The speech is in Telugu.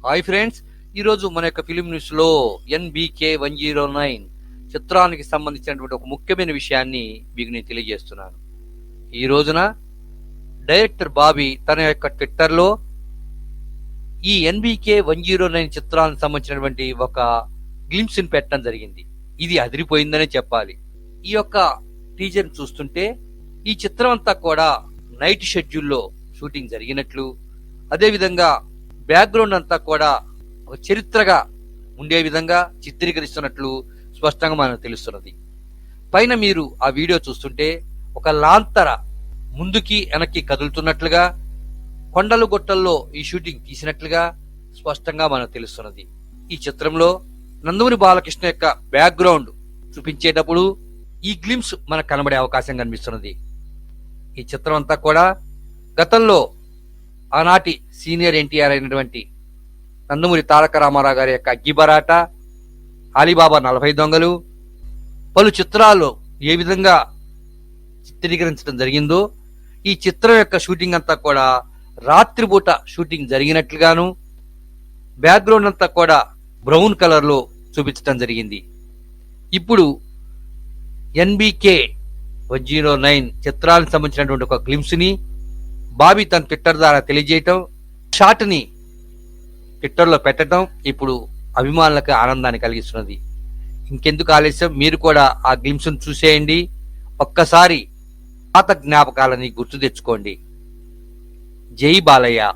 హాయ్ ఫ్రెండ్స్, ఈరోజు మన యొక్క ఫిలిం న్యూస్ లో NBK 109 చిత్రానికి సంబంధించినటువంటి ఒక ముఖ్యమైన విషయాన్ని మీకు నేను తెలియజేస్తున్నాను. ఈ రోజున డైరెక్టర్ బాబీ తన యొక్క ట్విట్టర్ లో ఈ NBK 109 చిత్రానికి సంబంధించినటువంటి ఒక గ్లింప్స్ ని పెట్టడం జరిగింది. ఇది అదిరిపోయిందనే చెప్పాలి. ఈ యొక్క టీజర్ చూస్తుంటే ఈ చిత్రం అంతా కూడా నైట్ షెడ్యూల్లో షూటింగ్ జరిగినట్లు, అదేవిధంగా బ్యాక్గ్రౌండ్ అంతా కూడా ఒక చరిత్రగా ఉండే విధంగా చిత్రీకరిస్తున్నట్లు స్పష్టంగా మనకు తెలుస్తున్నది. పైన మీరు ఆ వీడియో చూస్తుంటే ఒక లాంతర ముందుకి వెనక్కి కదులుతున్నట్లుగా, కొండలు గుట్టల్లో ఈ షూటింగ్ తీసినట్లుగా స్పష్టంగా మనకు తెలుస్తున్నది. ఈ చిత్రంలో నందమూరి బాలకృష్ణ యొక్క బ్యాక్గ్రౌండ్ చూపించేటప్పుడు ఈ గ్లింప్స్ మనకు కనబడే అవకాశం కనిపిస్తున్నది. ఈ చిత్రం అంతా కూడా గతంలో ఆనాటి సీనియర్ ఎన్టీఆర్ అయినటువంటి నందమూరి తారక రామారావు గారి యొక్క అగ్గిబరాట, అలీబాబా 40 దొంగలు, పలు చిత్రాల్లో ఏ విధంగా చిత్రీకరించడం జరిగిందో ఈ చిత్రం యొక్క షూటింగ్ అంతా కూడా రాత్రిపూట షూటింగ్ జరిగినట్లుగాను, బ్యాక్గ్రౌండ్ అంతా కూడా బ్రౌన్ కలర్ లో చూపించడం జరిగింది. ఇప్పుడు NBK 109 చిత్రానికి సంబంధించినటువంటి ఒక గ్లింప్స్ ని బాబీ తన ట్విట్టర్ ద్వారా తెలియజేయటం, షాట్ ని ట్విట్టర్ లో పెట్టడం ఇప్పుడు అభిమానులకు ఆనందాన్ని కలిగిస్తున్నది. ఇంకెందుకు ఆలస్యం, మీరు కూడా ఆ గ్లింప్స్ ను చూసేయండి. ఒక్కసారి పాత జ్ఞాపకాలని గుర్తు తెచ్చుకోండి. జై బాలయ్య.